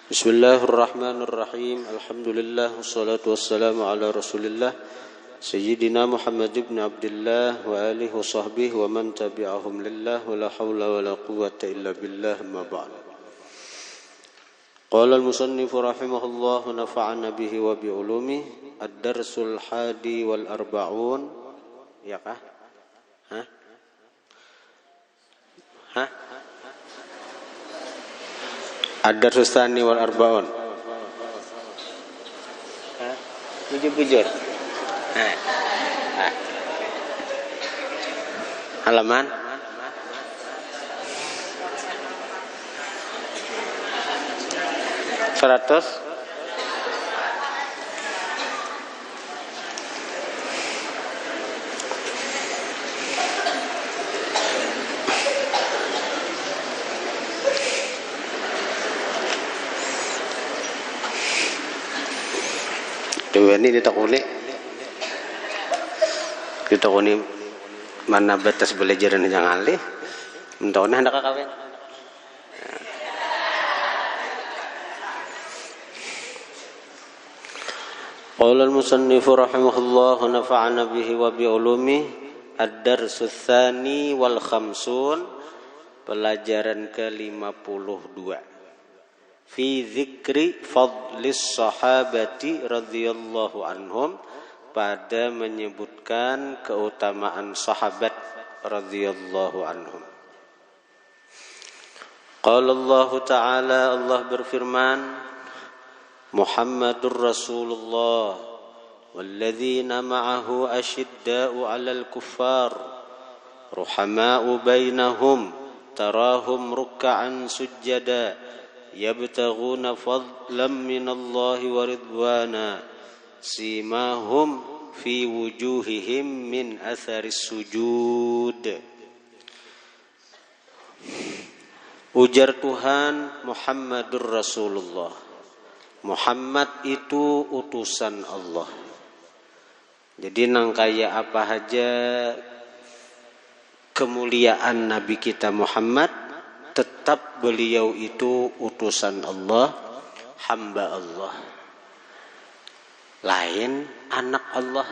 Bismillahirrahmanirrahim. Alhamdulillah wassalatu wassalamu ala Rasulillah Sayyidina Muhammad ibn Abdullah wa alihi wa sahbihi wa man tabi'ahum lillah wa la hawla wa la quwwata illa billah ma ba'd. Qala al-musannif rahimahullah wa nafa'ana bihi wa bi ulumihi ad-darsul hadi wal arba'un. Ya kah? Ad-darsus tsani wal arba'un. Bujur-bujur. Halaman 100. Ini ditakuni mana batas belajaran yang alih mentaunya hendak kawin. Qala al-musannif rahimahullah wa nafa'ana bihi wa bi ulumihi ad-darsus tsani wal khamsun, pelajaran ke-52. Fi dzikri fadlis sahabati radhiyallahu anhum, pada menyebutkan keutamaan sahabat radhiyallahu anhum. Qala Allah Ta'ala, Allah berfirman, Muhammadur Rasulullah walladzina ma'ahu asyidda'u 'alal kuffar ruhama'u bainahum tarahum ruk'an sujjada yabtaghuna fadlan minallahi wa ridwana simahum fi wujuhihim min atharis sujud. Ujar Tuhan, Muhammadur Rasulullah, Muhammad itu utusan Allah. Jadi nang kaya apa aja kemuliaan Nabi kita Muhammad, tetap beliau itu utusan Allah, hamba Allah, lain anak Allah,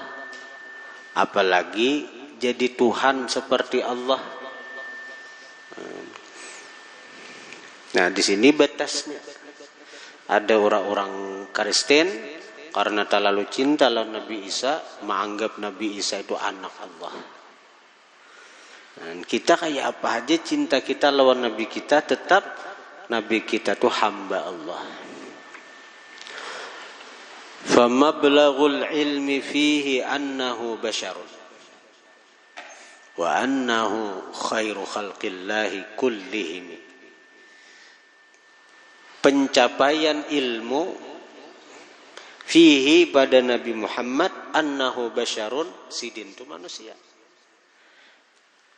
apalagi jadi Tuhan seperti Allah. Nah, di sini batasnya. Ada orang-orang Kristen karena terlalu cinta lawan Nabi Isa, menganggap Nabi Isa itu anak Allah. Dan kita kayak apa aja cinta kita lawan Nabi kita, tetap Nabi kita itu hamba Allah. Famablaghul ilmi fihi annahu basyarun wa annahu khairu khalqillahi kullihim. Pencapaian ilmu fihi pada Nabi Muhammad, annahu basyarun, sidin itu manusia.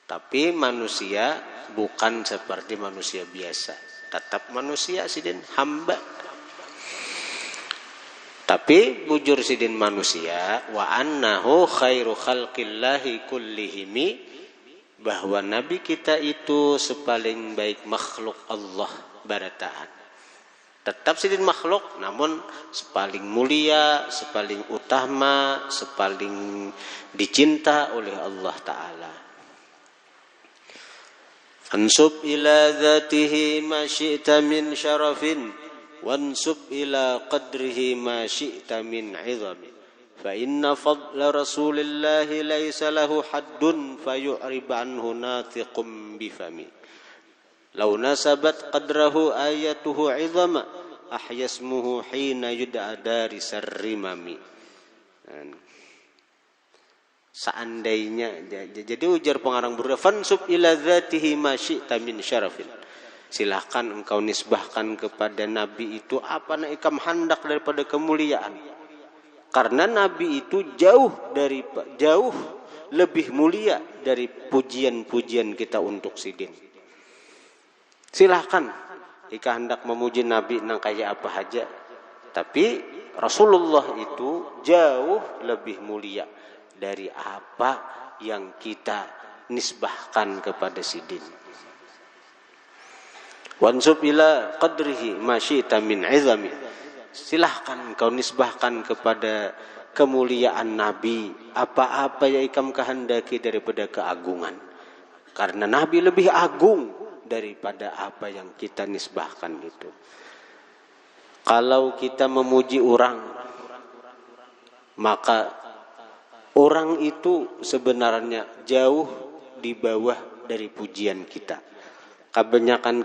Tapi manusia bukan seperti manusia biasa, tetap manusia sidin, hamba. Tapi bujur sidin manusia, wa annahu khairu khalqillahi kullihimi, bahwa Nabi kita itu sepaling baik makhluk Allah barataan. Tetap sidin makhluk, namun sepaling mulia, sepaling utama, sepaling dicinta oleh Allah Ta'ala. Ansub ila dhatihi ma syi'ta min syarafin wansub ila qadrihi ma syi'ta min 'idhamin fa inna fadla rasulillahi laysa lahu haddun fayu'rib anhu nathiqum bifami law nasabat qadrahu ayatuhu 'idhama ahyasmuhu hina yud'a darisar rimami. Seandainya, jadi ujar pengarang burda, fansub ila dzatihi ma syi'ta min syarafin, silahkan engkau nisbahkan kepada Nabi itu apa nak ikam hendak daripada kemuliaan, karena Nabi itu jauh lebih mulia dari pujian-pujian kita untuk sidin. Silahkan jika hendak memuji Nabi nang kayak apa aja, tapi Rasulullah itu jauh lebih mulia dari apa yang kita nisbahkan kepada sidin. Wansub ila qadrihi ma syi'ta min 'izami. Silahkan kau nisbahkan kepada kemuliaan Nabi apa-apa yang ikam kehendaki daripada keagungan. Karena Nabi lebih agung daripada apa yang kita nisbahkan itu. Kalau kita memuji orang, maka orang itu sebenarnya jauh di bawah dari pujian kita. Kebanyakan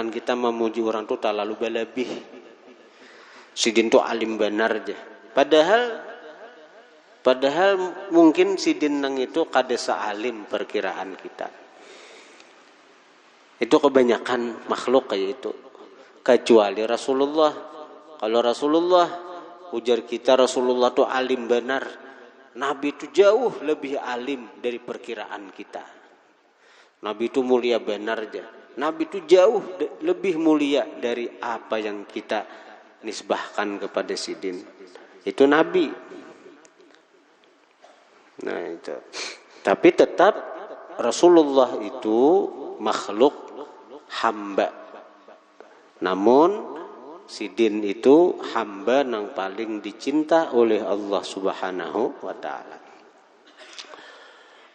kita memuji orang itu terlalu berlebih. Sidin itu alim benar aja. Padahal mungkin sidin nang itu kada sealim perkiraan kita. Itu kebanyakan makhluk kayak itu. Kecuali Rasulullah. Kalau Rasulullah, ujar kita Rasulullah itu alim benar. Nabi itu jauh lebih alim dari perkiraan kita. Nabi itu mulia benar aja. Nabi itu jauh lebih mulia dari apa yang kita nisbahkan kepada sidin. Itu Nabi. Nah itu. Tapi tetap Rasulullah itu makhluk hamba. Namun sidin itu hamba yang paling dicinta oleh Allah Subhanahu wa taala.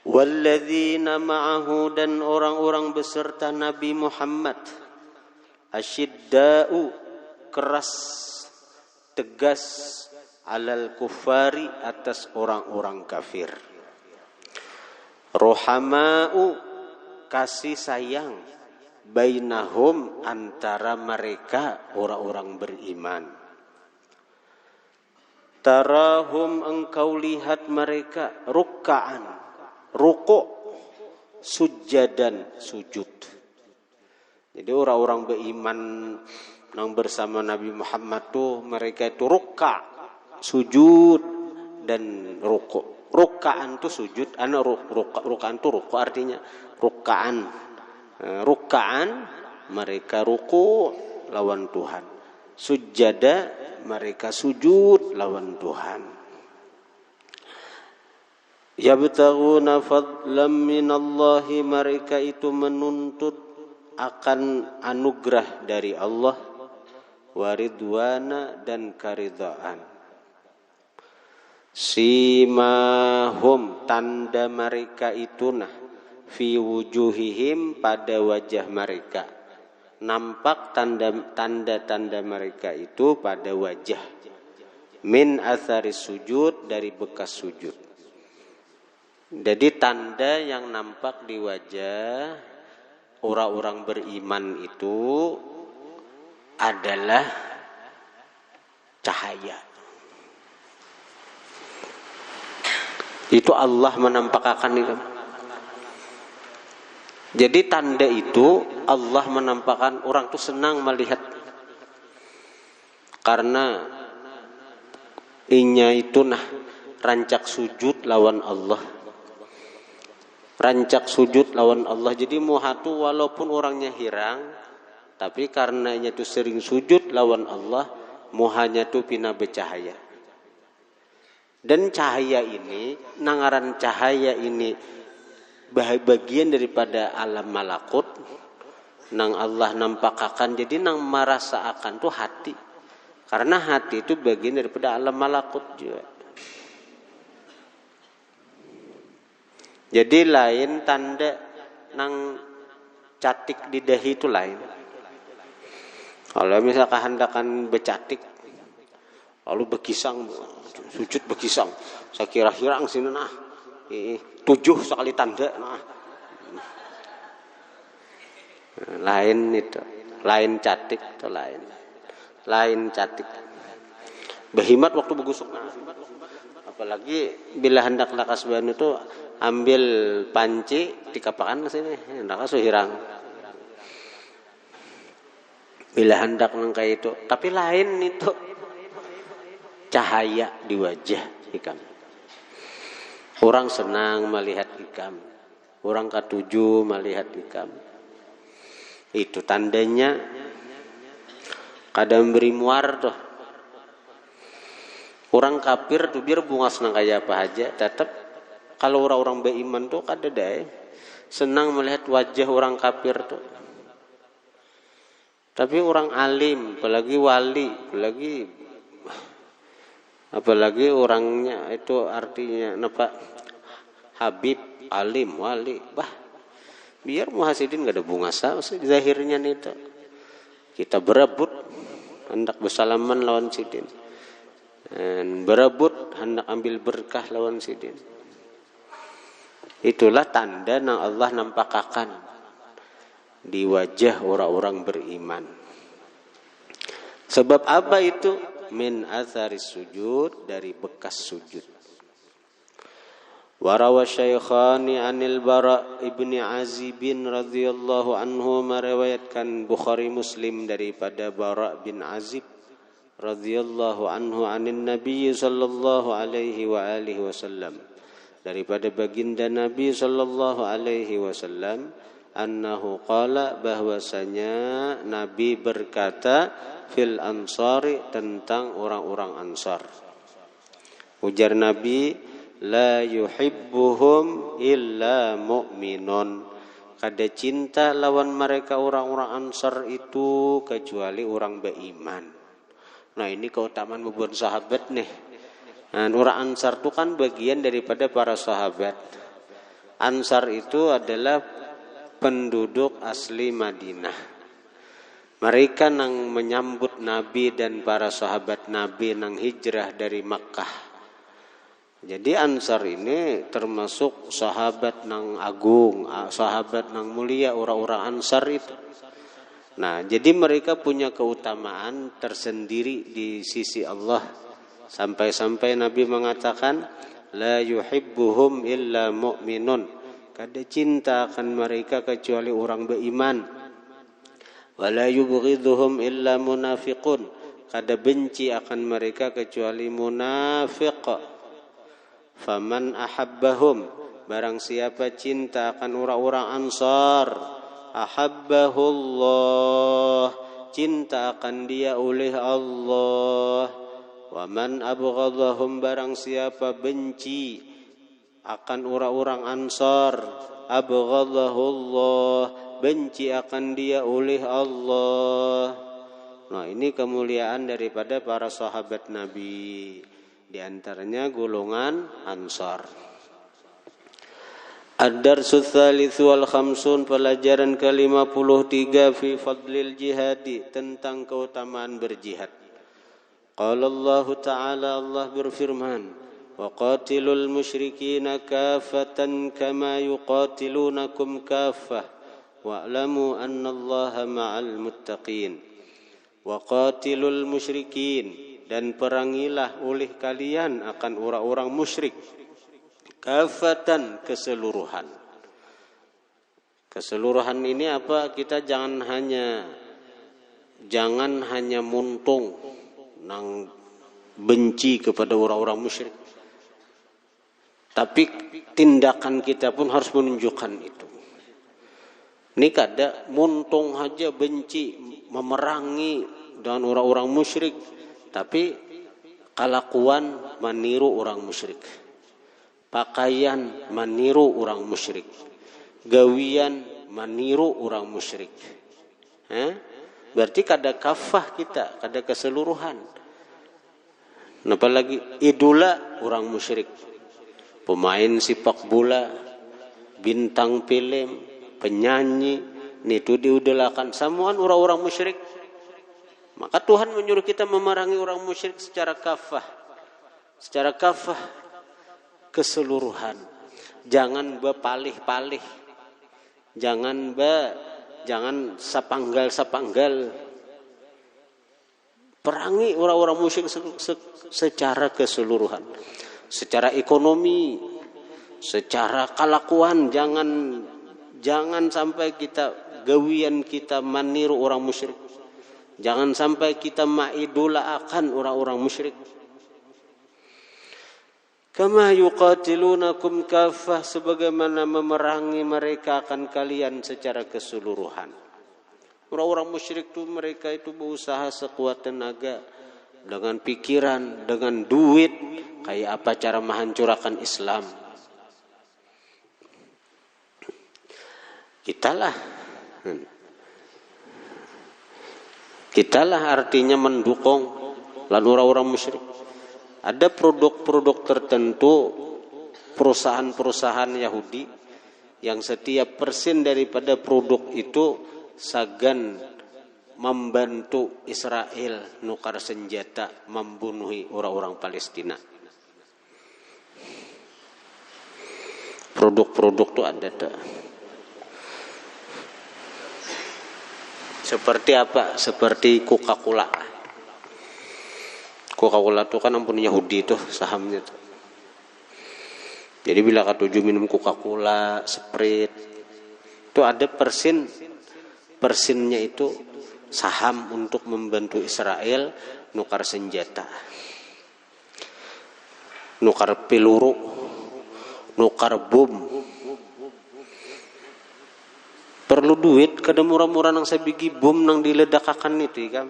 Walladzina ma'ahu, dan orang-orang beserta Nabi Muhammad, asyidda'u, keras, tegas, alal kufari, atas orang-orang kafir. Rohama'u, kasih sayang, bainahum, antara mereka orang-orang beriman. Tarahum, engkau lihat mereka rukka'an, rukuk, sujadan, sujud. Jadi orang-orang beriman yang bersama Nabi Muhammad tuh mereka itu rukka, sujud dan rukuk. Rukkaan tuh sujud, rukkaan tuh rukuk artinya rukkaan. Rukkaan mereka rukuk lawan Tuhan. Sujada mereka sujud lawan Tuhan. Yabtaghuna fadlan minallahi, mereka itu menuntut akan anugerah dari Allah, waridwana, dan karidhaan. Simahum, tanda mereka itu fi wujuhihim, pada wajah mereka. Nampak tanda-tanda mereka itu pada wajah. Min athari sujud, dari bekas sujud. Jadi tanda yang nampak di wajah orang-orang beriman itu adalah cahaya. Itu Allah menampakkan itu. Jadi tanda itu Allah menampakkan, orang itu senang melihat. Karena inya itu rancak sujud lawan Allah. Rancak sujud lawan Allah. Jadi muhatu walaupun orangnya hirang, tapi karena nya itu sering sujud lawan Allah, muhanya itu pina bercahaya. Dan cahaya ini, nangaran cahaya ini bagian daripada alam malakut, nang Allah nampakakan. Jadi nang merasa akan tuh hati. Karena hati itu bagian daripada alam malakut juga. Jadi lain tanda nang catik di dahi itu lain. Kalau misalkan hendakan becatik, lalu bekisang, sujud bekisang, saya kira hirang sini 7 sekali tanda lain itu, lain catik itu lain catik. Behimat waktu begusuk apalagi bila hendak lakas ban itu ambil panci dikapakan ke sini, hendak hirang. Bila hendak nangka itu, tapi lain itu cahaya di wajah ikam. Orang senang melihat ikam, orang ketujuh melihat ikam. Itu tandanya kadang beri muar tuh. Orang kafir tuh biar bunga senang kayak apa aja, tetap kalau orang-orang beriman tuh kada deh senang melihat wajah orang kafir tuh. Tapi orang alim, apalagi wali, apalagi orangnya itu artinya apa? Habib, alim, wali. Biar muhasidin gak ada bunga zahirnya nih itu. Kita berebut hendak bersalaman lawan sidin. Dan berebut hendak ambil berkah lawan sidin. Itulah tanda yang Allah nampakakan di wajah orang-orang beriman. Sebab apa itu? Min atharis sujud, dari bekas sujud. Warawa Syaikhani anil Bara ibni Azibin radhiyallahu anhu, meriwayatkan Bukhari Muslim daripada Bara bin Azib radhiyallahu anhu anin Nabi sallallahu alaihi wa alihi wasallam, daripada baginda Nabi sallallahu alaihi wasallam, annahu qala, bahwasanya Nabi berkata, fil ansari, tentang orang-orang Ansar. Ujar Nabi, la yuhibbuhum illa mu'minun, kada cinta lawan mereka orang-orang Ansar itu kecuali orang beriman. Nah, ini keutamaan membuat sahabat nih. Nah, orang Ansar itu kan bagian daripada para sahabat. Ansar itu adalah penduduk asli Madinah. Mereka nang menyambut Nabi dan para sahabat Nabi nang hijrah dari Makkah. Jadi Ansar ini termasuk sahabat nang agung, sahabat nang mulia, orang-orang Ansar itu. Nah, jadi mereka punya keutamaan tersendiri di sisi Allah. Sampai-sampai Nabi mengatakan, la yuhibbuhum illa mu'minun, kada cinta akan mereka kecuali orang beriman. Wala yubghidhuhum illa munafiqun, kada benci akan mereka kecuali munafiq. Faman ahabbahum, barang siapa cinta akan orang-orang Ansar, ahabbahullah, cinta akan dia oleh Allah. Wa man abghadhahum, barang siapa benci akan orang-orang Ansar, abghadhahullah, benci akan dia oleh Allah. Nah, ini kemuliaan daripada para sahabat Nabi. Di antaranya golongan Ansar. Ad-darsu tsalitsu wal khamsun, pelajaran ke-53, fi fadlil jihadi, tentang keutamaan berjihad. Qala Allah Ta'ala, Allah berfirman, wa qatilul musyrikina kaffatan kama yuqatilunakum kaffah wa'lamu annallaha ma'al muttaqin. Wa qatilul musyrikin, dan perangilah oleh kalian akan orang-orang musyrik, kafatan, keseluruhan. Keseluruhan ini apa? Kita jangan hanya muntung nang benci kepada orang-orang musyrik, tapi tindakan kita pun harus menunjukkan itu. Ini kada muntung aja benci memerangi dengan orang-orang musyrik, tapi kelakuan meniru orang musyrik, pakaian meniru orang musyrik, gawian meniru orang musyrik. Berarti kada kafah kita, kada keseluruhan. Apalagi idola orang musyrik, pemain sepak bola, bintang film, penyanyi, itu diidolakan samuan orang-orang musyrik. Maka Tuhan menyuruh kita memerangi orang musyrik secara kafah. Secara kafah, keseluruhan. Jangan bepalih-palih. Jangan sapanggal-sapanggal. Perangi orang-orang musyrik secara keseluruhan. Secara ekonomi, secara kelakuan, jangan sampai kita gawian kita meniru orang musyrik. Jangan sampai kita maidola akan orang-orang musyrik. Kama yuqatilunakum kaffah, sebagaimana memerangi mereka akan kalian secara keseluruhan. Orang-orang musyrik itu mereka itu berusaha sekuat tenaga, dengan pikiran, dengan duit, kayak apa cara menghancurkan Islam. Kitalah artinya mendukung lan orang-orang musyrik. Ada produk-produk tertentu perusahaan-perusahaan Yahudi yang setiap persen daripada produk itu sagan membantu Israel nukar senjata membunuhi orang-orang Palestina. Produk-produk itu ada tuh. Seperti apa? Seperti Coca-Cola. Coca-Cola itu kan ampun Yahudi tuh sahamnya tuh. Jadi bila katuju minum Coca-Cola, Sprite, itu ada persennya itu saham untuk membantu Israel nukar senjata, nukar peluru, nukar bom. Perlu duit kada murah-murah nang sabigi bom nang diledakakan itu kan.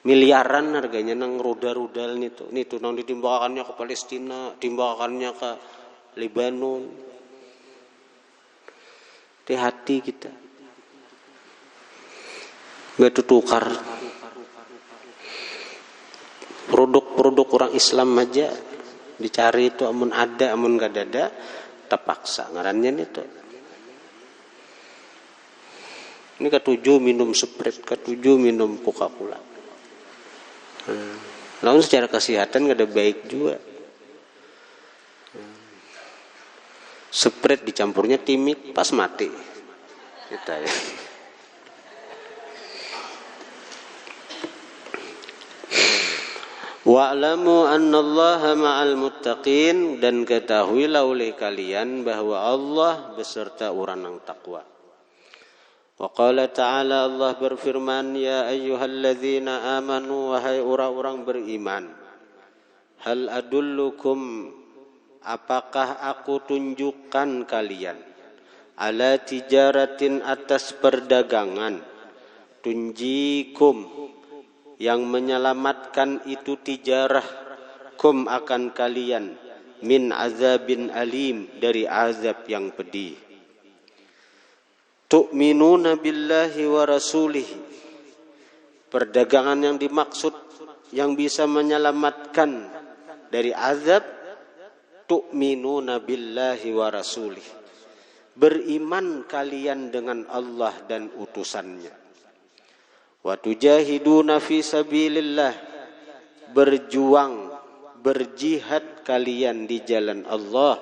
Miliaran harganya nang rudal-rudal nitu nang ditimbakannya ke Palestina, timbakannya ke Lebanon. Hati kita. Betul tukar. Produk-produk orang Islam aja dicari itu amun ada amun gak ada terpaksa ngarannya itu. Ini ketujuh minum Sprite, ketujuh minum Coca-Cola. Lalu secara kesehatan gak ada baik juga. Sprite dicampurnya timik pas mati. Kita ya. Wa'lamu annallaha ma'al muttaqin, dan ketahuilah oleh kalian bahwa Allah beserta orang yang takwa. Wa qala ta'ala, Allah berfirman, ya ayyuhalladzina amanu, wahai orang-orang beriman, hal adullukum, apakah aku tunjukkan kalian, ala tijaratin, atas perdagangan, tunjikum, yang menyelamatkan itu tijarah, kum akan kalian, min azabin alim, dari azab yang pedih. Tu'minuna billahi wa rasulihi, perdagangan yang dimaksud yang bisa menyelamatkan dari azab, tu'minuna billahi wa rasulihi, beriman kalian dengan Allah dan utusannya. Wa tujahiduna fi sabilillah, berjuang, berjihad kalian di jalan Allah,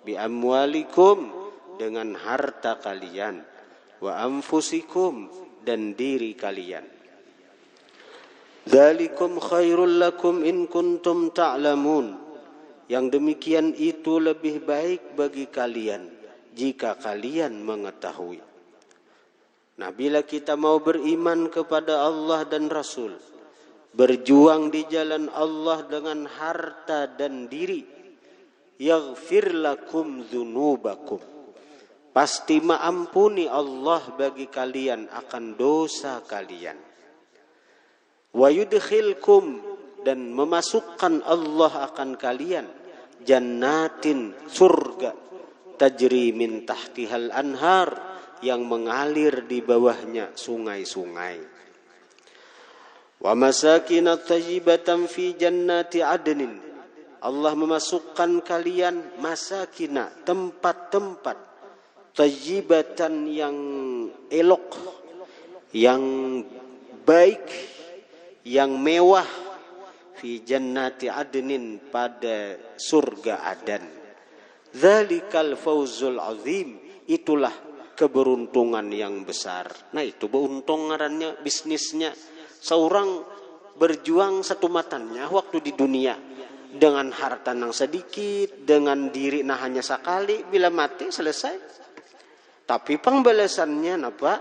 bi amwalikum, dengan harta kalian, wa anfusikum, dan diri kalian. Dzalikum khairul lakum in kuntum ta'lamun, yang demikian itu lebih baik bagi kalian jika kalian mengetahui. Nah, bila kita mau beriman kepada Allah dan Rasul, berjuang di jalan Allah dengan harta dan diri, yaghfir lakum dzunubakum, pasti maampuni Allah bagi kalian akan dosa kalian. Wa yudkhilkum, dan memasukkan Allah akan kalian, jannatin, surga, tajri min tahtihal anhar, yang mengalir di bawahnya sungai-sungai. Wa masakin thayyibatan fi jannati adnin, Allah memasukkan kalian masakina, tempat-tempat, tayyibatan, yang elok, yang baik, yang mewah, fi jannati adnin, pada surga Adan. Dzalikal fawzul azim, itulah keberuntungan yang besar. Nah, itu beruntung ngarannya bisnisnya. Seorang berjuang satu matannya waktu di dunia dengan harta nang sedikit, dengan diri nah hanya sekali, bila mati selesai. Tapi pembalasannya apa?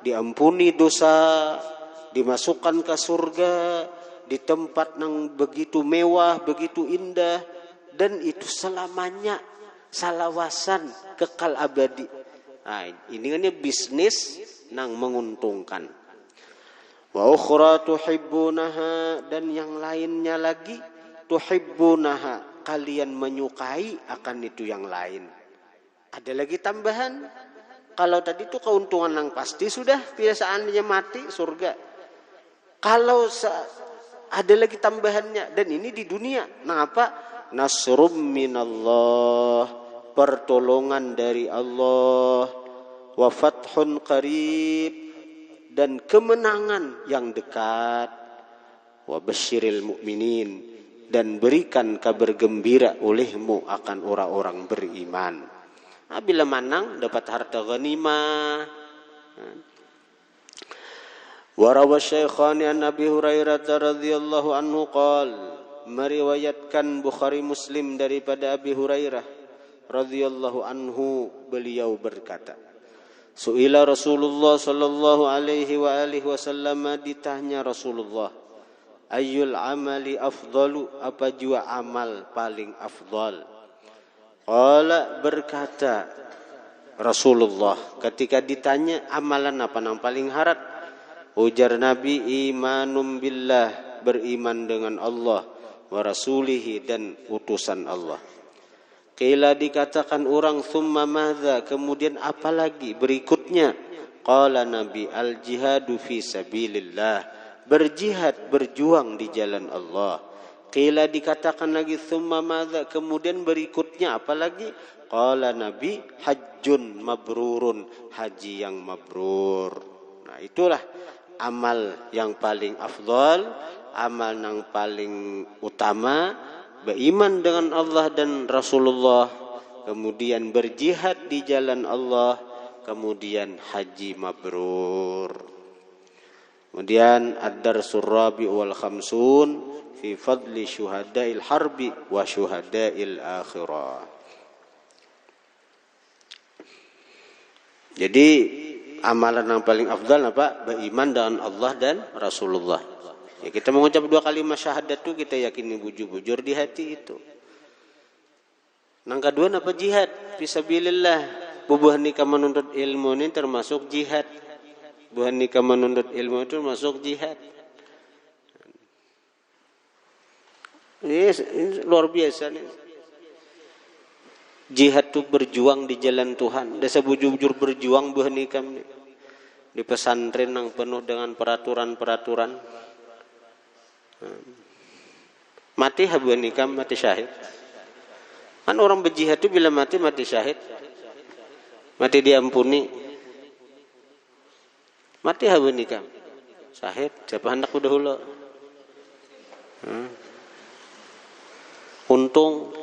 Diampuni dosa, dimasukkan ke surga, di tempat yang begitu mewah, begitu indah, dan itu selamanya salawasan, kekal abadi. Nah, ini kan bisnis nang menguntungkan. Wa ukhra tuhibbunaha, dan yang lainnya lagi, tuhibbunaha, kalian menyukai akan itu yang lain. Ada lagi tambahan, Kalau tadi itu keuntungan yang pasti sudah, biasaannya mati surga. Kalau ada lagi tambahannya, dan ini di dunia. Nah apa? Nasrum minallah, pertolongan dari Allah, wa fathun qarib, dan kemenangan yang dekat, wa basyiril mu'minin, dan berikan kabar gembira olehmu akan orang-orang beriman. Nah, bila menang dapat harta ghanimah. Warawa Syekhani an Abi Hurairah radhiyallahu anhu qala, meriwayatkan Bukhari Muslim daripada Abi Hurairah radhiyallahu anhu, beliau berkata, Su'ila Rasulullah sallallahu alaihi wa alihi wasallam, ditanya Rasulullah, ayyul amali afdalu, apa jua amal paling afdal? Qala, berkata Rasulullah ketika ditanya amalan apa yang paling harat, ujar Nabi, imanum billah, beriman dengan Allah, wa rasulihi, dan utusan Allah. Qila, dikatakan orang, thumma madza, kemudian apa lagi berikutnya? Qala Nabi, al jihadu fi sabilillah, berjihad, berjuang di jalan Allah. Qila, dikatakan lagi, thumma madza, kemudian berikutnya apa lagi? Qala Nabi, hajjun mabrurun, haji yang mabrur. Nah itulah amal yang paling afdal, amal yang paling utama, beriman dengan Allah dan Rasulullah, kemudian berjihad di jalan Allah, kemudian haji mabrur. Kemudian ad-darsur rabi' wal khamsun fi fadli syuhada'il harbi wa syuhada'il akhirah. Jadi amalan yang paling afdal apa? Beriman dengan Allah dan Rasulullah. Ya, kita mengucap 2 kalimat syahadat itu kita yakini bujur-bujur di hati itu. Yang kedua apa? Jihad fisabilillah. Bubuh nikah menuntut ilmu ini termasuk jihad. Bubuh nikah menuntut ilmu itu termasuk jihad. Ini luar biasa nih. Jihad itu berjuang di jalan Tuhan. Desa bujur-bujur berjuang buah nikah nih. Di pesantren yang penuh dengan peraturan-peraturan. Mati habuah nikah, mati syahid. Kan orang berjihad itu bila mati syahid. Mati diampuni. Mati habuah nikah, syahid. Siapa hendak udah hula. Untung.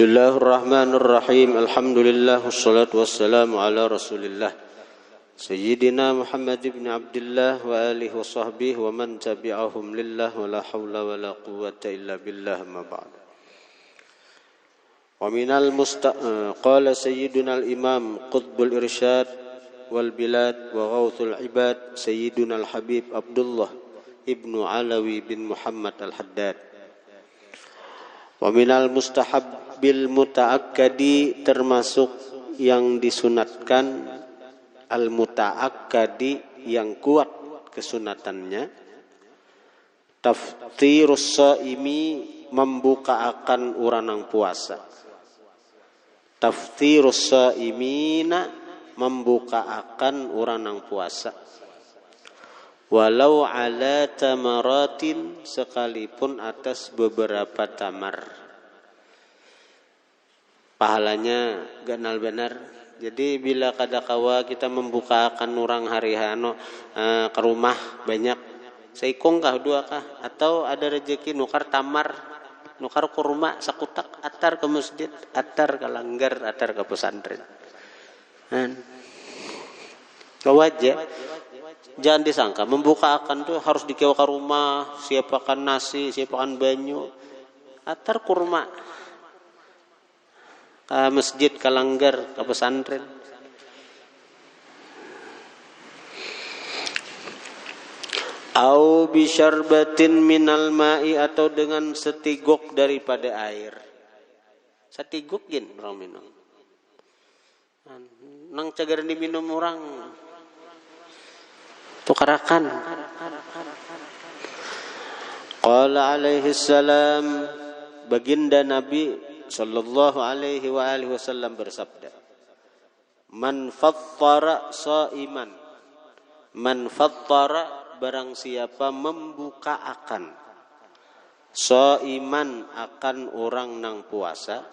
Bismillahirrahmanirrahim. Alhamdulillah wassalatu wassalamu ala Rasulillah Sayyidina Muhammad ibn Abdullah wa alihi wa sahbihi wa man tabi'ahum lillah wa la hawla wa la quwwata illa billah, ma ba'd. Wa minal qala sayyiduna al-imam qutbul irsyad wal bilad wa ghawthul ibad sayyiduna al-habib Abdullah ibnu Alawi bin Muhammad al-Haddad. Wa minal mustahabbil muta'akkadi, termasuk yang disunatkan, al-muta'akkadi, yang kuat kesunatannya, taftirus shaimi, membuka akan orang yang puasa. Taftirus shaimina, membuka akan orang yang puasa. Walau ala tamaratin, sekalipun atas beberapa tamar. Pahalanya ganal benar. Jadi bila kadakawa kita membukakan orang hari hano ke rumah banyak, seikong kah, 2 kah, atau ada rezeki nukar tamar, nukar kurma sakutak, atar ke masjid, atar ke langgar, atar ke pesantren. Wajah. Jangan disangka membuka akan tuh harus dikewa ke rumah, siapakan nasi, siapakan banyu, atar kurma, ke masjid, ke langgar, ke pesantren. Au bisyarbatin minal ma'i, atau dengan setiguk daripada air. Setiguk gin orang minum. Nang cagar diminum orang tukarakan. Qala alaihi salam, baginda Nabi sallallahu alaihi wa alihi wasallam bersabda, man fattara shaiman, man fattara barang siapa membuka akan, shaiman akan orang nang puasa,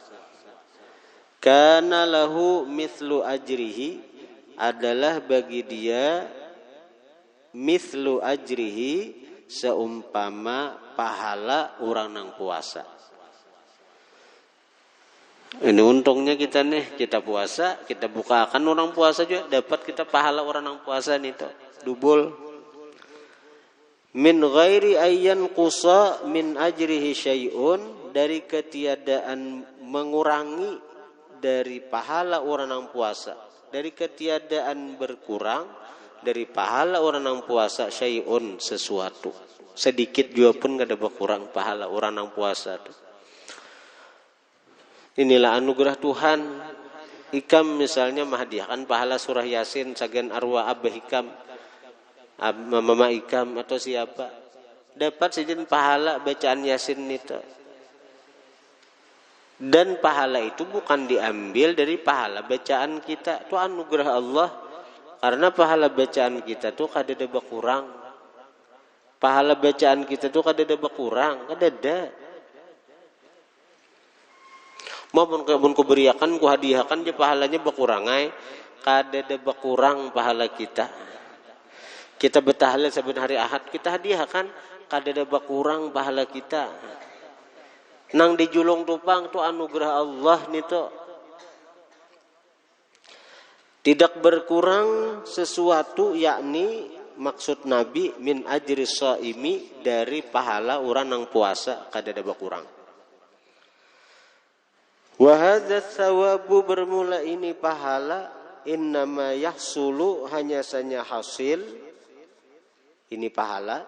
kana lahu mithlu ajrihi, adalah bagi dia mithlu ajrihi, seumpama pahala orang nang puasa. Ini untungnya kita nih, kita puasa, kita buka akan orang puasa juga dapat kita pahala orang nang puasa nih tuh, double. Min ghairi ayyan qusa min ajrihi syai'un, dari ketiadaan mengurangi dari pahala orang yang puasa, dari ketiadaan berkurang dari pahala orang yang puasa, syai'un sesuatu, sedikit juga pun gak ada berkurang pahala orang yang puasa tuh. Inilah anugerah Tuhan. Ikam misalnya menghadiahkan pahala surah Yasin sagan arwah abah Ikam, mama Ikam atau siapa, dapat sedikit pahala bacaan Yasin itu. Dan pahala itu bukan diambil dari pahala bacaan kita, itu anugerah Allah. Karena pahala bacaan kita tuh kadada berkurang. Pahala bacaan kita tuh kadada berkurang, kadada. Maupun ku beriakan, ku hadiahkan je pahalanya berkurang ay, kadada berkurang pahala kita. Kita bertahlil saben hari Ahad, kita hadiahkan, kadada berkurang pahala kita. Nang dijulung tupang tu anugerah Allah nih tuh. Tidak berkurang sesuatu, yakni maksud Nabi min ajri shaimi, dari pahala orang nang puasa kadada berkurang. Wa hadza tsawabu, bermula ini pahala, innama yahsulu, hanya saja hasil ini pahala,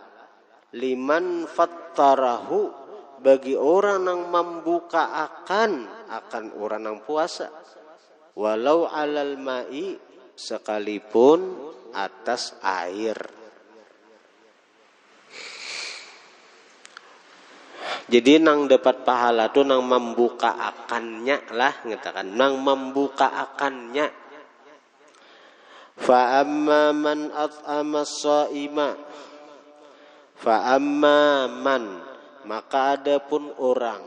liman fattarahu, bagi orang yang membuka akan orang yang puasa, walau alal ma'i, sekalipun atas air. Jadi nang dapat pahala tuh nang membuka akannya lah, ngatakan nang membuka akannya. Fa amma man at'ama shaima, fa amma man, maka adapun orang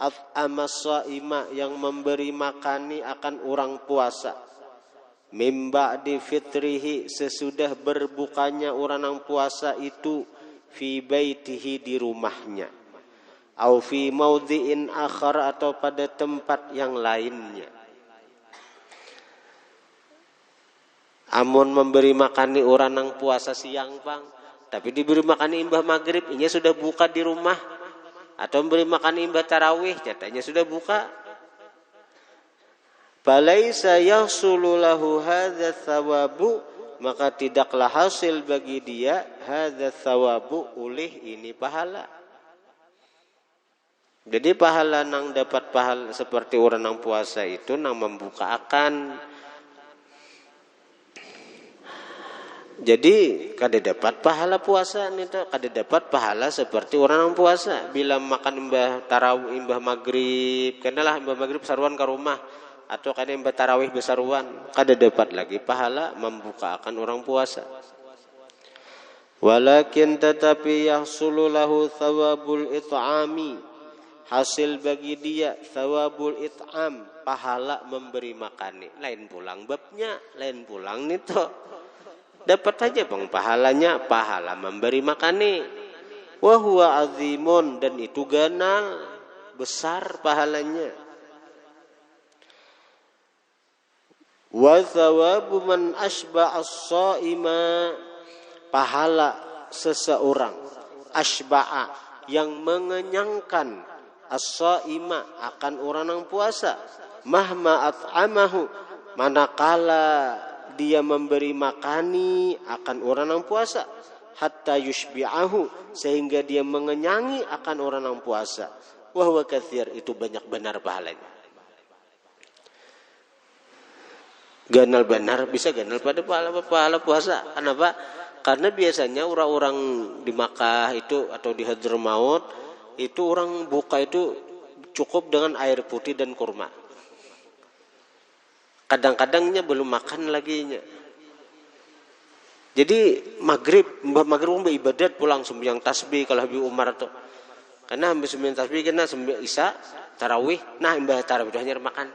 at'ama shaima, yang memberi makani akan orang puasa, mim ba'di fitrihi, sesudah berbukanya orang yang puasa itu, fi baitihi, di rumahnya, au fi maudhi'in akhar, atau pada tempat yang lainnya. Amun memberi makani orang yang puasa siang bang, tapi diberi makan imbah maghrib, ini sudah buka di rumah, atau memberi makan imbah tarawih, jatahnya sudah buka. Falaisa yahsulu lahu hadza tsawabu, maka tidaklah hasil bagi dia hadza tsawabu, ulih ini pahala. Jadi pahala nang dapat pahala seperti orang yang puasa itu nang membuka akan. Jadi kada dapat pahala puasa nih tuh, kada dapat pahala seperti orang yang puasa. Bila makan imbah tarawih, imbah maghrib, kenalah imbah maghrib saruan ke rumah, atau kada imbah tarawih besaruan, kada dapat lagi pahala membuka akan orang puasa. Walakin tetapi yahsulu lahu thawabul it'ami, hasil bagi dia thawabul it'am, pahala memberi makani. Lain pulang babnya, lain pulang nih tuh. Dapat saja bang pahalanya, pahala memberi makani. Wa huwa azimun, dan itu ganal, besar pahalanya. Wa thawabu man asba'a as-shaima, pahala seseorang asba'a, yang mengenyangkan as-shaima, akan orang yang puasa, mahma at'amahu, manakala dia memberi makani akan orang yang puasa, hatta yushbi'ahu, sehingga dia mengenyangi akan orang yang puasa. Wa huwa katsir, itu banyak benar pahalanya. Ganal benar bisa ganal pada pahala puasa. Kenapa? Karena biasanya orang-orang di Makkah itu atau di Hadramaut itu orang buka itu cukup dengan air putih dan kurma. Kadang-kadangnya belum makan laginya. Jadi maghrib ibadat pulang sembahyang tasbih kalau Habib Umar tuh. Karena habis sembahyang tasbih kena sembahyang Isya, tarawih, nah imbah tarawih itu hanya makan.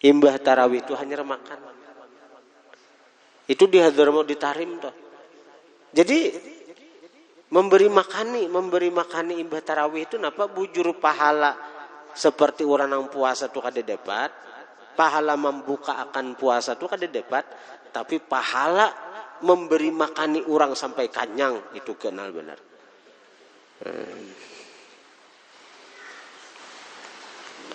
Imbah tarawih itu hanya makan. Itu di Hadramaut di Tarim tuh. Jadi memberi makani imbah tarawih itu napa bujur pahala seperti orang yang puasa tuh kada dapat. Pahala membuka akan puasa tuh kada dapat, tapi pahala memberi makani orang sampai kenyang itu kenal benar.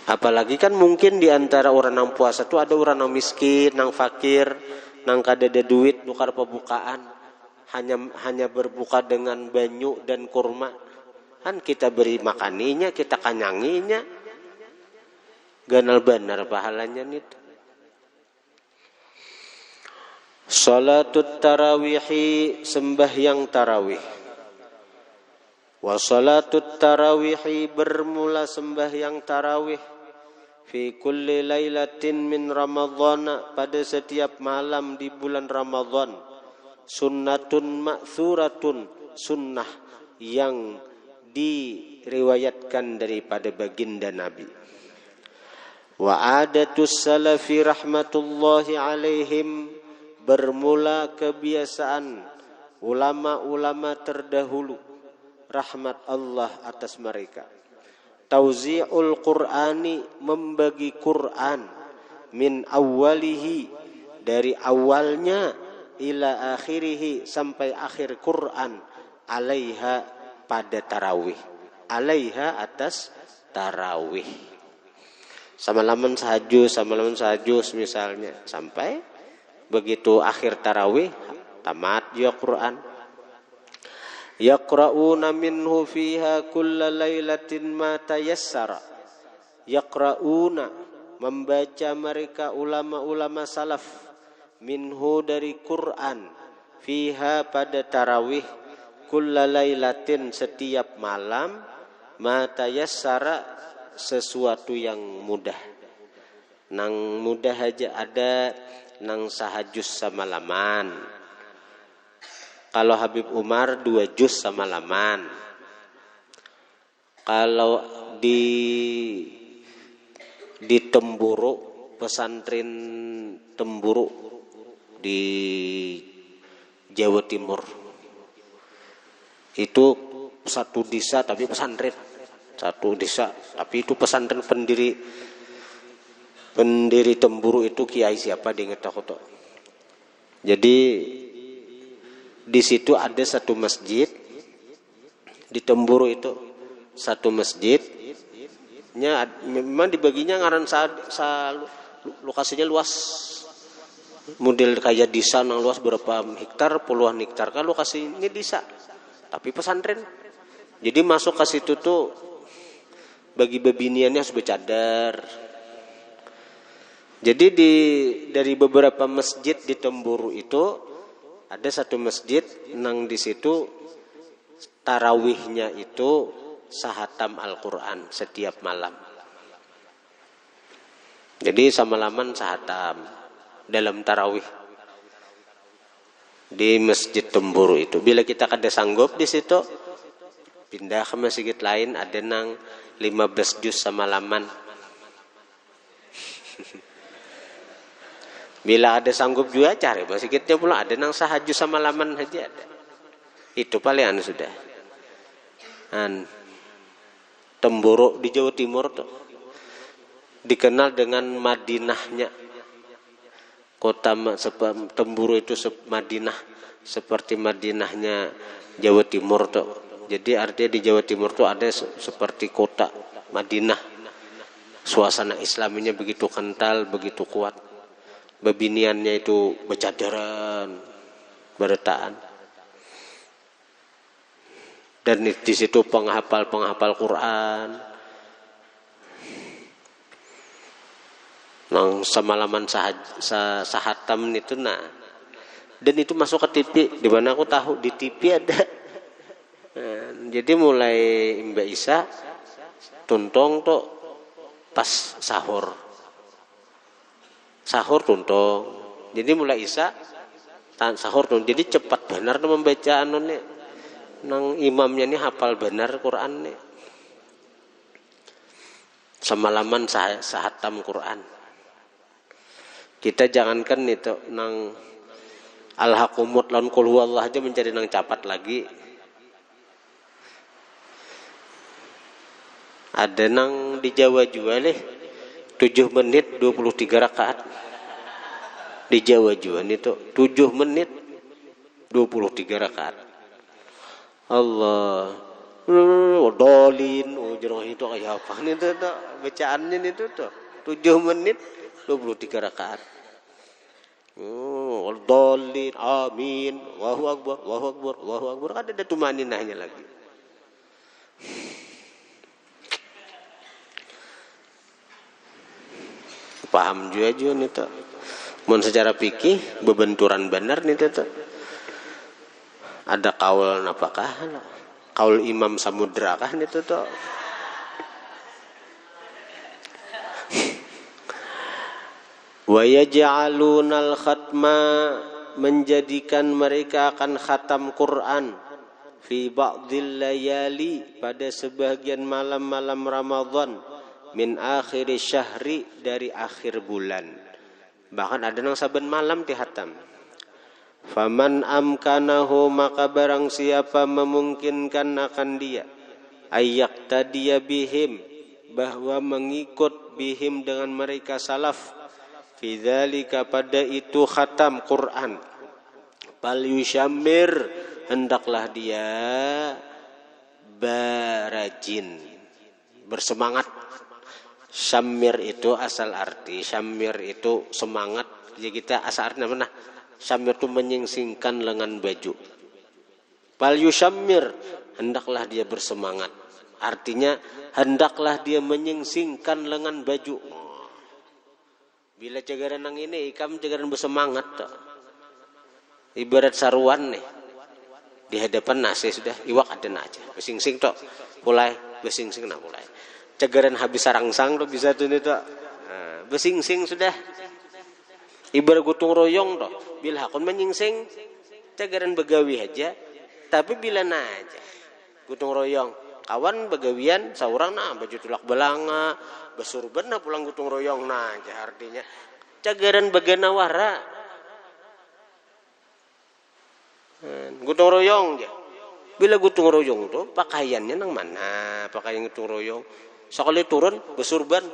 Apalagi kan mungkin di antara orang yang puasa tuh ada orang yang miskin, yang fakir, yang kada ada duit nukar pembukaan, hanya berbuka dengan banyu dan kurma. Kan kita beri makaninya, kita kanyanginya. Ganal benar pahalanya nih. Salatut tarawihi, sembahyang tarawih. Wa salatut tarawihi, bermula sembahyang tarawih. Fi kulli lailatin min Ramadhan, pada setiap malam di bulan Ramadhan. Sunnatun ma'thuratun, sunnah yang diriwayatkan daripada baginda Nabi. Wa adatus salafi rahmatullahi alaihim, bermula kebiasaan ulama-ulama terdahulu, rahmat Allah atas mereka. Tauzi'ul Qur'ani, membagi Quran, min awwalihi, dari awalnya, ila akhirihi, sampai akhir Quran, alaiha, pada tarawih. Alaiha, atas tarawih. Sama-laman sahajus misalnya, sampai begitu akhir tarawih tamat ya Quran. Yaqra'una minhu fiha kulla lailatin ma tayassara. Yaqra'una, membaca mereka ulama-ulama salaf, minhu, dari Quran, fiha, pada tarawih, kulla lailatin, setiap malam, ma tayassara, sesuatu yang mudah. Nang mudah aja ada, nang sahajus sama laman. Kalau Habib Umar 2 juz sama laman. Kalau di Temburu, pesantren Temburu di Jawa Timur, itu satu desa tapi pesantren. Satu desa, tapi itu pesantren pendiri Temburu itu kiai siapa dia nggak tahu. Jadi di situ ada satu masjid di Temburu itu, satu masjidnya memang dibaginya ngaran lokasinya luas, model kayak desa yang luas berapa hektar, puluhan hektar kan lokasi ini desa, tapi pesantren. Jadi masuk ke situ tuh bagi bebiniannya harus bercadar. Jadi dari beberapa masjid di Temburu itu ada satu masjid nang di situ tarawihnya itu sahatam Al-Quran setiap malam. Jadi sama-laman sahatam dalam tarawih di masjid Temburu itu. Bila kita kada sanggup di situ, pindah ke masjid lain, ada nang 15 juz sama laman. Bila ada sanggup juga cari masjidnya pula, ada nang sahajus sama laman aja ada. Itu paling sudah. Temburu di Jawa Timur tuh dikenal dengan Madinahnya. Kota Temburu itu Madinah, seperti Madinahnya Jawa Timur tuh. Jadi artinya di Jawa Timur tuh ada seperti kota Madinah. Suasana Islaminya begitu kental, begitu kuat. Bebiniannya itu bercadaran, beretaan. Dan di situ penghafal Quran. Nang semalaman sahatam itu nah. Dan itu masuk ke TV, di mana aku tahu di TV ada. Nah, jadi mulai Mbak Isa tuntong tuh pas sahur tuntong. Jadi mulai Isa sahur tuh. Jadi cepat benar tuh membaca anunnya. Nang imamnya nih hafal benar Quran nih. Semalaman sahatam Quran. Kita jangankan itu nang al-hakumut lawan qul huwallah aja mencari nang capat lagi. Ada nang di Jawa juga leh 7 menit 23 rakaat. Di Jawa juga itu 7 menit 23 rakaat. Allah. Dolin, jero itu kayak apa nih tuh bacaannya itu tuh 7 menit 23 rakaat. Dolin, amin, Allahu akbar, Allahu akbar, Allahu akbar. Kan ada tumaninahnya lagi. Paham juga nih tuh. Mun secara fikih bebenturan benar nih tuh. Ada kaul apakah? Kaul Imam Samudra kah nih tuh. Wa yaj'alunal khatma, menjadikan mereka akan khatam Quran fi ba'dil layali, pada sebagian malam-malam Ramadan, min akhir syahri, dari akhir bulan. Bahkan ada nang saben malam dihatam. Faman amkanahu, maka barang siapa memungkinkan akan dia, ayyak tadiya bihim, bahwa mengikut bihim dengan mereka salaf, fi dzalika, pada itu khatam Quran, fal yushammir, hendaklah dia barajin, bersemangat. Syamir itu asal arti, syamir itu semangat. Jadi kita asal artinya mana? Syamir itu menyingsingkan lengan baju. Fal yushammir, hendaklah dia bersemangat. Artinya hendaklah dia menyingsingkan lengan baju. Bila cagaran nang ini ikam cagaran bersemangat toh. Ibarat saruan nih. Di hadapan nasi sudah iwak ada aja. Besingsing toh. Mulai besingsing nak mulai. Cagaran habis sarangsang toh bisa tuh nih toh. Nah, besingsing sudah. Ibarat gotong royong toh. Bila hakun menyingsing cagaran begawi aja. Tapi bila na aja. Gotong royong. Kawan begawian saurang nah baju tulak belanga, besurban nah pulang gotong royong nah aja artinya cagaran bagana wara. Gotong royong aja. Bila gotong royong tuh pakaiannya nang mana? Pakaian gotong royong. Sekali turun besurban.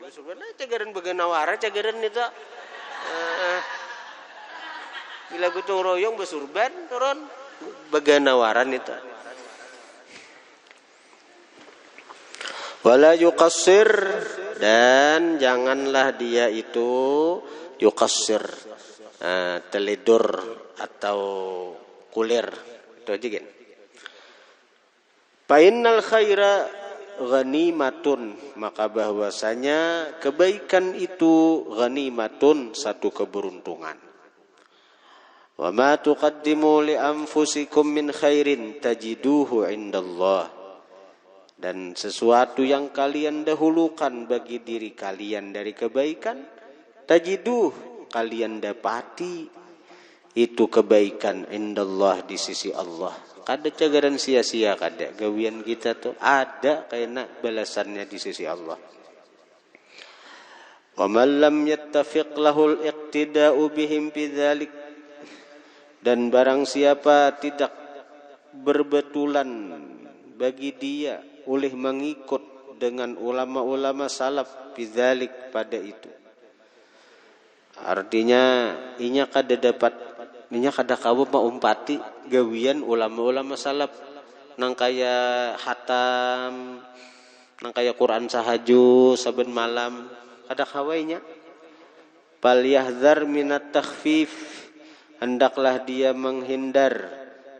Besurban nah cagaran bagana wara cagaran itu. Bila gotong royong besurban turun bagana waran itu. Wala yuqassir, dan janganlah dia itu yuqassir, teledur atau kulir itu aja kan. Fa innal khaira ghanimatun, maka bahwasanya kebaikan itu ghanimatun, satu keberuntungan. Wa ma tuqaddimu li anfusikum min khairin tajiduhu indallah, dan sesuatu yang kalian dahulukan bagi diri kalian dari kebaikan, tajiduh, kalian dapati itu kebaikan indallah, di sisi Allah. Kada cagaran sia-sia, kada gawian kita tuh ada kena balasannya di sisi Allah. Wa man lam yattafiq lahul iqtida'u bihim bidzalik, dan barang siapa tidak berbetulan bagi dia oleh mengikut dengan ulama-ulama salaf bidzalik, pada itu. Artinya inya kada dapat, inya kada kawu maumpati gawian ulama-ulama salaf nang kaya hatam, nang kaya Quran sahaju saben malam, kada kawainya. Fal yahdzar minat takhfif, hendaklah dia menghindar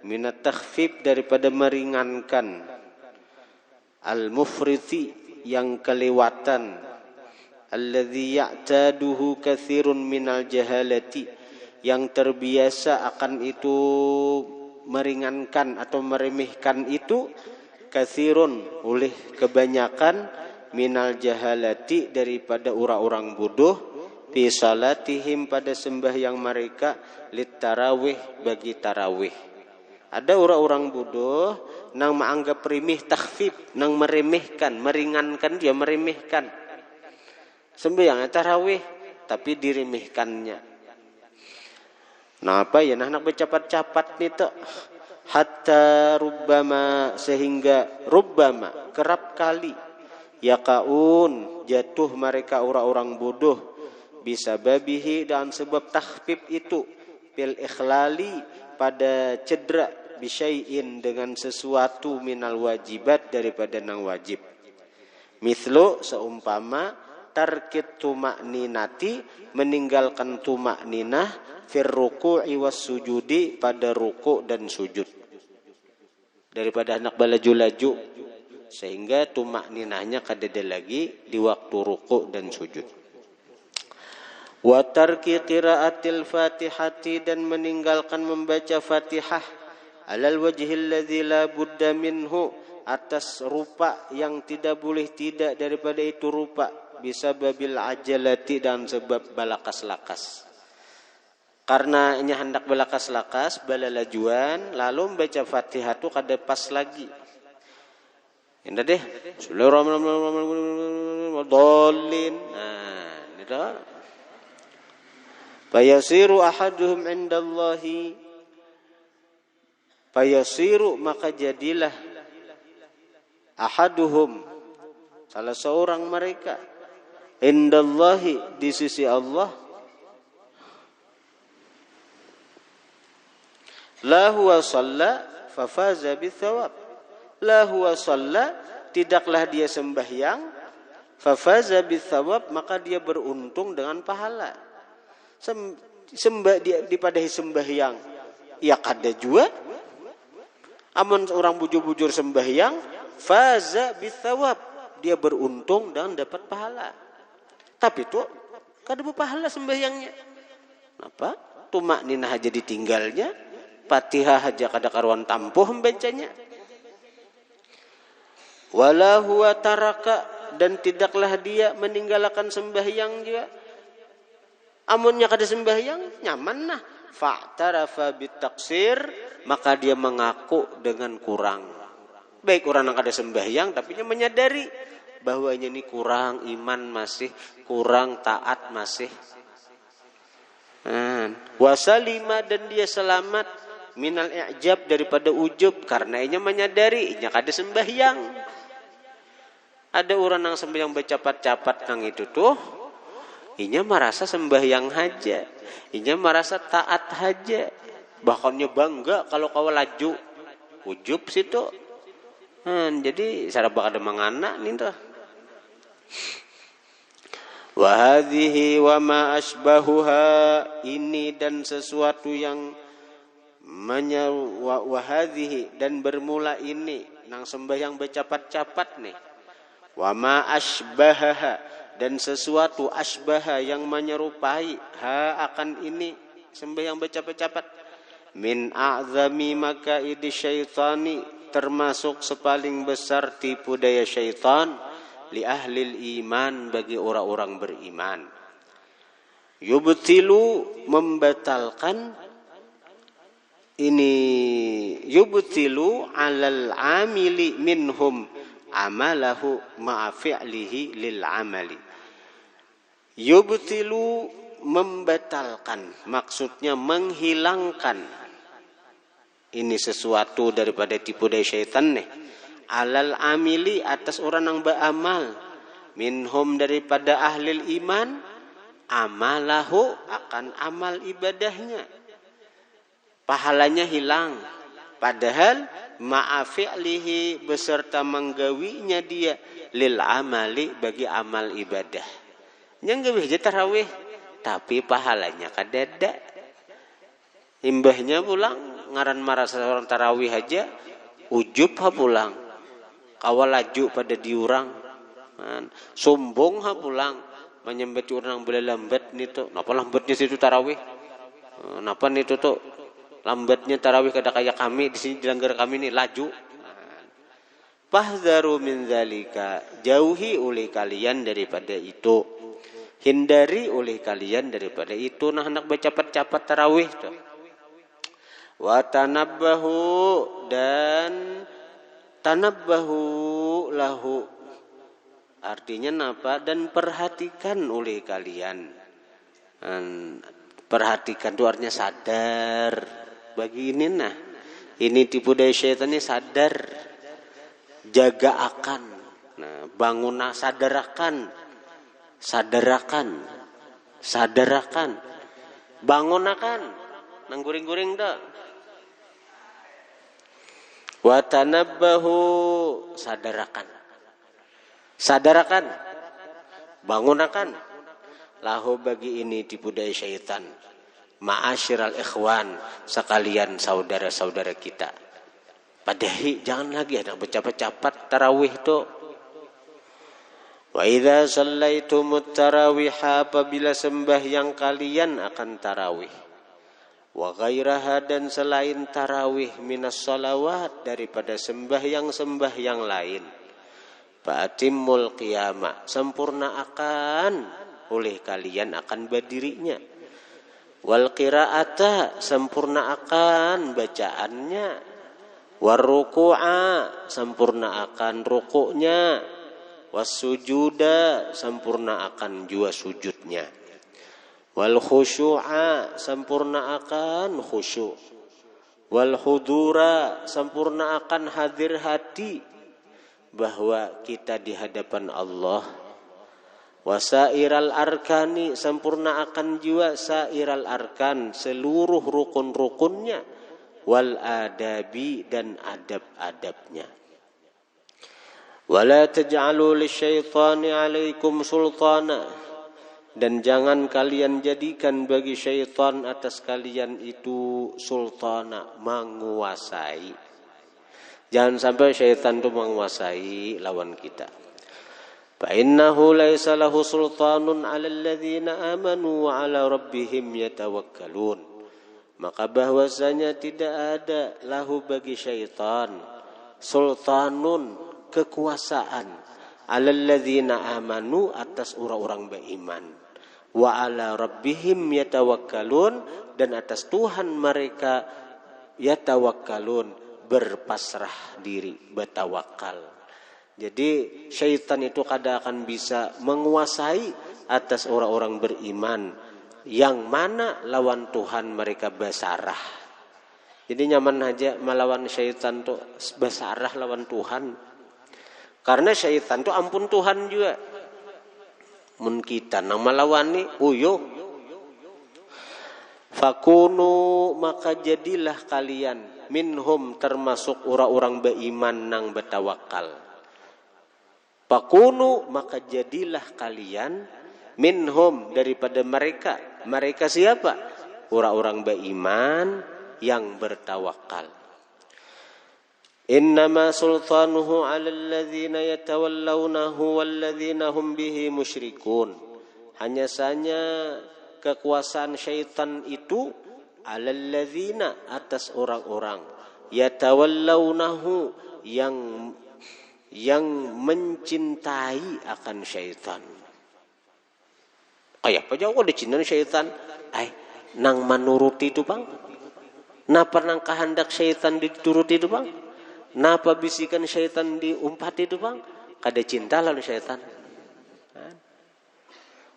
minat takhfif daripada meringankan, al-mufriti yang kelewatan, alladzi ya'taduhu katsirun minal jahalati yang terbiasa akan itu meringankan atau meremehkan itu, katsirun oleh kebanyakan, minal jahalati daripada orang-orang bodoh, fi salatihim pada sembahyang mereka, lit tarawih bagi tarawih. Ada orang-orang bodoh nang menganggap remeh takhfif, nang meremehkan, meringankan, dia meremehkan sembahyang tarawih tapi diremehkannya. Nah apa ya, nak bercapat-capat nih tuh, hatta rubbama sehingga rubbama kerap kali yaqaun jatuh mereka orang-orang bodoh, bisa babihi dan sebab takhfif itu, bil ikhlali pada cedera, bisyai'in dengan sesuatu, minal wajibat daripada nang wajib. Mithlu seumpama tarkit tuma'ninati meninggalkan tuma'ninah fir ruku'i was sujudi pada ruku' dan sujud, daripada anak balaju-laju sehingga tuma'ninahnya kadada lagi di waktu ruku' dan sujud. Wa tarki qiraatil fatihati dan meninggalkan membaca Fatihah, alal wajhil ladzi la budda minhu atas rupa yang tidak boleh tidak daripada itu rupa, bisa babil ajalati dan sebab balakas-lakas. Karena ini hendak balakas-lakas, balalajuan, lalu membaca Fatihah itu kada pas lagi. Indah deh. Bismillahirrahmanirrahim. Nah, itu. Fayasiru ahaduhum indallahi. Fayasiru maka jadilah ahaduhum salah seorang mereka indallahi di sisi Allah, la huwa shalla fafaza bithawab, la huwa shalla tidaklah dia sembahyang, fafaza bithawab maka dia beruntung dengan pahala. Dipadahi sembahyang ya kada jua, amun orang bujur-bujur sembahyang faza bithawab dia beruntung dan dapat pahala. Tapi tu kada berpahala sembahyangnya. Kenapa? Tumakninah aja ditinggalnya, Fatihah aja kada karuan tampuh membacanya. Wala huwa taraka dan tidaklah dia meninggalkan sembahyang juga. Amunnya kada sembahyang nyaman nah, fa'tarafa bitaqsir maka dia mengaku dengan kurang. Baik orang yang kada sembahyang tapi dia menyadari bahwanya ini kurang iman masih, kurang taat masih. Wasalima dan dia selamat minal i'jab daripada ujub karena inya menyadari inya kada sembahyang. Ada orang yang sembahyang bercapat-capat nang itu tuh, inya merasa sembahyang haja, inya merasa taat haja, bahkannya bangga kalau kau laju ujub situ. Jadi saraba kada mangana nih tuh. Wa hadhihi wa ma asbahuha ini dan sesuatu yang wa hadhihi dan bermula ini nang sembahyang bercapat-capat nih. Wa ma asbahaha dan sesuatu asbaha yang menyerupai ha akan ini sembahyang bercapat-capat, min a'zami makaidi syaitani termasuk sepaling besar tipu daya syaitan, li ahlil iman bagi orang-orang beriman. Yubtilu membatalkan ini, yubtilu alal amili minhum amalahu ma'afi'lihi lil amali. Yubtilu membatalkan, maksudnya menghilangkan ini sesuatu daripada tipu daya syaitan nih, alal amili atas orang yang beramal, minhum daripada ahlil iman, amalahu akan amal ibadahnya, pahalanya hilang, padahal ma'afi'lihi beserta menggawinya dia lil amali bagi amal ibadah. Yang gawih aja tarawih tapi pahalanya kadada, imbahnya pulang ngaran marah seorang tarawih aja ujub ha pulang. Kawal laju pada diurang. Sombong ha pulang. Menyembet urang boleh lambat nih tuh. Napa lambatnya situ tarawih? Napa nih tuh lambatnya tarawih kada kayak kami di sini di langgar kami nih laju. Fahdharu min dzalika, jauhi oleh kalian daripada itu. Hindari oleh kalian daripada itu. Nah hendak bercapat-capat tarawih tuh. Wa tanabbahu dan tanabbahu lahu. Artinya apa? Dan perhatikan oleh kalian. Perhatikan itu artinya sadar. Bagi ini nah. Ini tipu daya syaitan ini sadar. Jaga akan. Nah, bangun sadarakan. Sadarakan. Bangun akan. Nang guring-guring dah. Wa tanabbahu sadarakan. Bangun akan. Lahu bagi ini tipu daya syaitan. Ma'asyiral ikhwan, sekalian saudara-saudara kita. Padahi jangan lagi ada bercapat-capat tarawih tu. Wa idza shallaitumut tarawih, apabila sembahyang kalian akan tarawih. Wa ghairaha dan selain tarawih minas salawat daripada sembahyang-sembahyang lain. Fa'atimmul qiyamah, sempurnaakan oleh kalian akan berdirinya. Wal qira'ata, sempurnaakan bacaannya. War ruku'a, sempurnaakan rukuknya. Was sujuda, sempurnaakan juga sujudnya. Wal khusyu'a, sempurnaakan khusyuk. Wal hudura, sempurnaakan hadir hati bahwa kita di hadapan Allah. Wasairal arkani, sempurnaakan juga sairal arkan, seluruh rukun-rukunnya. Wal adabi, dan adab-adabnya. Wala taj'alu lisyaitani 'alaikum sultana, dan jangan kalian jadikan bagi syaitan atas kalian itu sultana, menguasai. Jangan sampai syaitan itu menguasai lawan kita. Fa innahu laisa lahu sultanun 'alal ladzina amanu wa 'ala rabbihim yatawakkalun. Maka bahwasanya tidak ada lahu bagi syaitan sultanun, kekuasaan, 'alal ladzina amanu, atas orang-orang beriman, wa 'ala rabbihim yatawakkalun, dan atas Tuhan mereka yatawakkalun, berpasrah diri, bertawakal. Jadi syaitan itu kadang akan bisa menguasai atas orang-orang beriman, yang mana lawan Tuhan mereka basarah. Jadi nyaman aja melawan syaitan tuh basarah lawan Tuhan. Karena syaitan tuh ampun Tuhan juga. Mun kita nang melawan ni uyo. Fakunu, maka jadilah kalian minhum, termasuk orang-orang beriman nang bertawakal. Fakunu, maka jadilah kalian minhum, daripada mereka. Mereka siapa? Orang-orang beriman yang bertawakal. Innama sultanuhu 'alal ladzina yatawallawnahu walladzina hum bihi musyrikun. Hanya saja kekuasaan syaitan itu 'alal ladzina, atas orang-orang yatawallawnahu, yang mencintai akan syaitan. Ayah apa jauh ada cinta syaitan? Nang menuruti itu bang. Napa nang kehendak syaitan dituruti itu bang? Napa bisikan syaitan diumpati itu bang? Kada cinta lalu syaitan.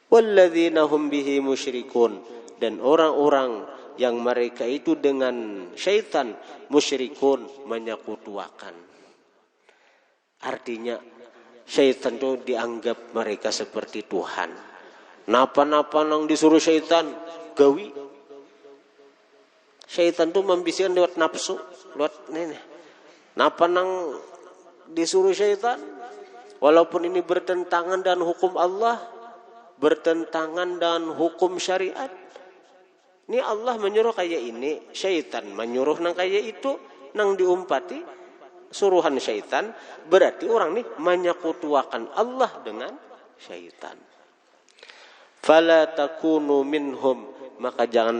Walladzina hum bihi musyrikun, dan orang-orang yang mereka itu dengan syaitan musyrikun, menyekutuakan. Artinya syaitan itu dianggap mereka seperti Tuhan. Napa-napa nang disuruh syaitan gawi. Syaitan itu membisikkan lewat nafsu, lewat nenek. Napa nang disuruh syaitan, walaupun ini bertentangan dengan hukum Allah, bertentangan dengan hukum syariat, Ini Allah menyuruh kayak ini, syaitan menyuruh nang kayak itu, nang diumpati suruhan syaitan, berarti orang nih menyekutuakan Allah dengan syaitan. Fala takunu minhum, maka jangan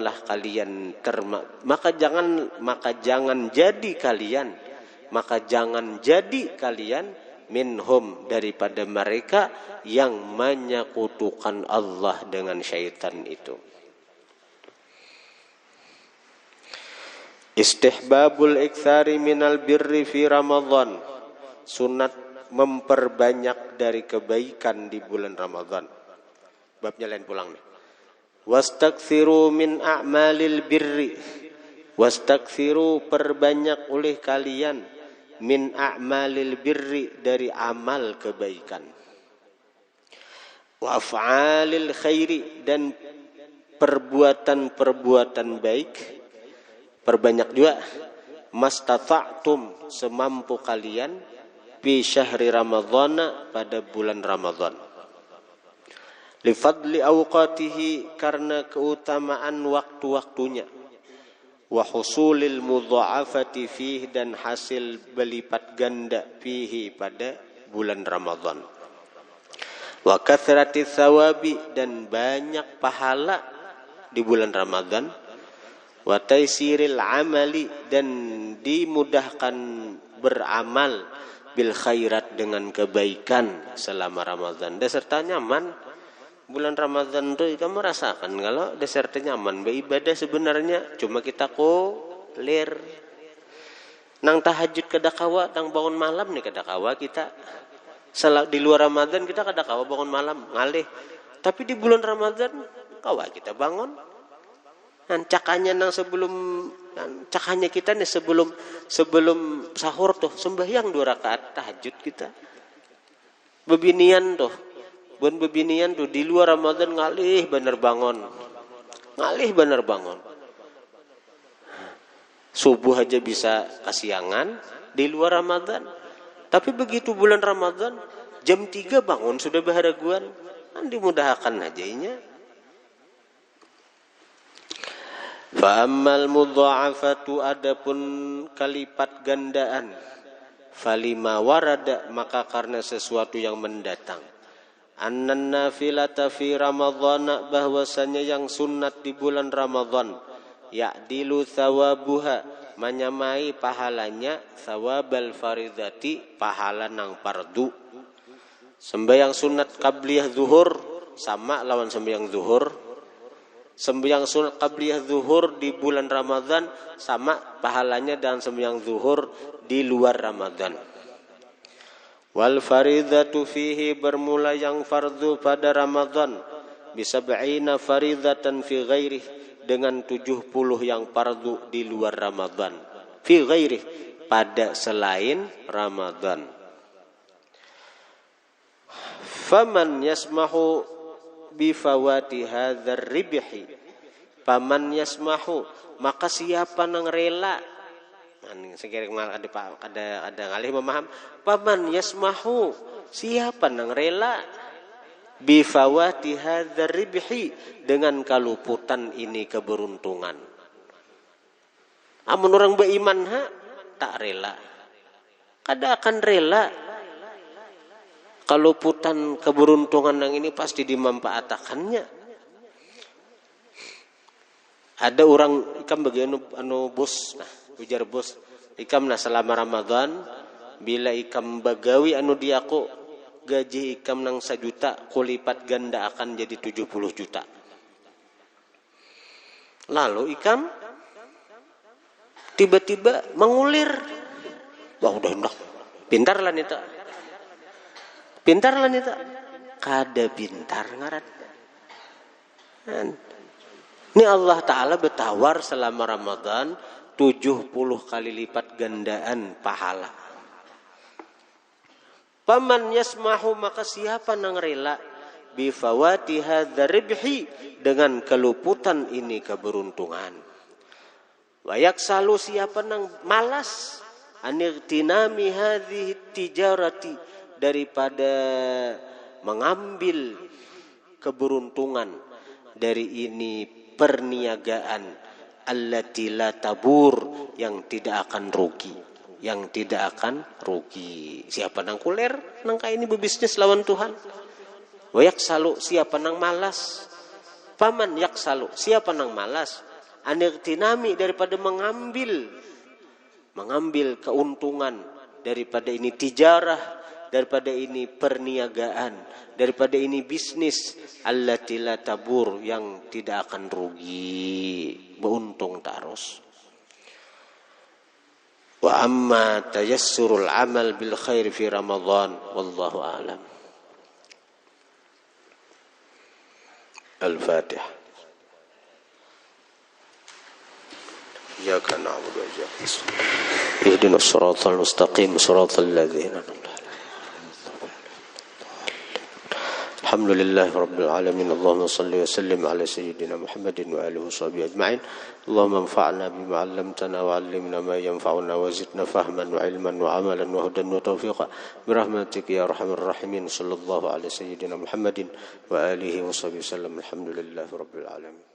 jadi kalian minhum daripada mereka yang menyekutukan Allah dengan syaitan itu. Istihbabul iktsari minal birri fi Ramadan. Sunat memperbanyak dari kebaikan di bulan Ramadan. Babnya lain pulang nih. Wastakthiru min a'malil birri. Wastakthiru, perbanyak oleh kalian min a'malil birri, dari amal kebaikan. Wa af'alil khairi, dan perbuatan-perbuatan baik. Perbanyak juga. Mastata'tum, semampu kalian, fi syahri Ramadhana, pada bulan Ramadan. Li fadli awqatihi, karena keutamaan waktu-waktunya. Wa husulil mudha'afati fihi, dan hasil berlipat ganda fihi, pada bulan Ramadan. Wa kathrati thawabi, dan banyak pahala di bulan Ramadan. Wa taysiril amali, dan dimudahkan beramal bil khairat, dengan kebaikan selama Ramadan. Serta nyaman bulan Ramadan tuh kamu merasakan kalau serta nyaman beribadah sebenarnya cuma kita lir nang tahajud kada kawa, nang bangun malam nih kada kawa kita. Di luar Ramadan kita kada kawa bangun malam ngalih, tapi di bulan Ramadan kawa kita bangun. Cakanya nang cakanya kita nih sebelum sahur tuh sembahyang 2 rakaat tahajud kita. Bebinian tuh di luar Ramadan ngalih bener bangun. Subuh aja bisa kasiangan di luar Ramadan. Tapi begitu bulan Ramadan jam 3 bangun sudah baharaguan. Kan dimudahkan aja inya. Fa ammal mudha'afatu, adapun kalipat gandaan, falima warada, maka karena sesuatu yang mendatang. Annan nafilata fi Ramadhan, bahwasanya yang sunat di bulan Ramadan, ya'dilu thawabuha, menyamai pahalanya thawabal faridati, pahala nang fardu. Sembahyang sunat qabliyah zuhur sama lawan sembahyang zuhur. Sembahyang sunat qabliyah zuhur di bulan Ramadan sama pahalanya dengan sembahyang zuhur di luar Ramadan. Wal faridatu fihi, bermula yang fardu pada Ramadan, bisab'ina faridatan fi ghairih, dengan 70 yang fardu di luar Ramadan. Fi ghairih, pada selain Ramadan. Faman yasmahu bifawati hadzal ribhi, paman yasmahu, maka siapa nang rela. Sekiranya ada ngalih memaham. Paman yasmahu, siapa nang rela bifawati hadzal ribhi, dengan kaluputan ini keberuntungan. Amun orang beriman tak rela, kada akan rela. Kaluputan keberuntungan yang ini pasti dimanfaatkannya. Ada orang ikam bagian bos, ujar bos, ikam selama Ramadan, bila ikam bagawi diaku gaji ikam nang 1 juta, kulipat ganda akan jadi 70 juta. Lalu ikam tiba-tiba mengulir, wah udah pintar lah nita. Pintar lah nita, kada pintar ngarat. Ini Allah Ta'ala bertawar selama Ramadan 70 kali lipat gandaan pahala. Paman yasmahu, maka siapa nang rela bifawati hadzal ribhi, dengan keluputan ini keberuntungan. Wayak salu, siapa nang malas anirtinami hadhihi tijarati, daripada mengambil keberuntungan dari ini perniagaan allati la tabur, yang tidak akan rugi, yang tidak akan rugi. Siapa nang kuler nang kaini berbisnis lawan Tuhan. Wa yaksalu, siapa nang malas. Paman yaksalu, siapa nang malas. Anirtinami, daripada mengambil keuntungan daripada ini tijarah, daripada ini perniagaan, daripada ini bisnis allati la tabur, yang tidak akan rugi, beruntung terus. Wa amma tayassurul amal bil khair fi Ramadan wallahu a'lam. Al-Fatihah. Iyyaka na'budu wa iyyaka nasta'in. Ihdinas siratal mustaqim, siratal ladzina an'amta 'alaihim. Alhamdulillahi rabbil alamin. Allahumma shalli wa sallim ala sayyidina Muhammadin wa alihi washabbihi ajma'in. Allahumma anfa'na bima 'allamtana wa 'allimna ma yanfa'una wa zidna fahman wa 'ilman wa 'amalan wa hudan wa tawfiqa bi rahmatika ya arhamar rahimin. Sallallahu ala sayyidina Muhammadin wa alihi washabbihi wasallam. Alhamdulillahi rabbil alamin.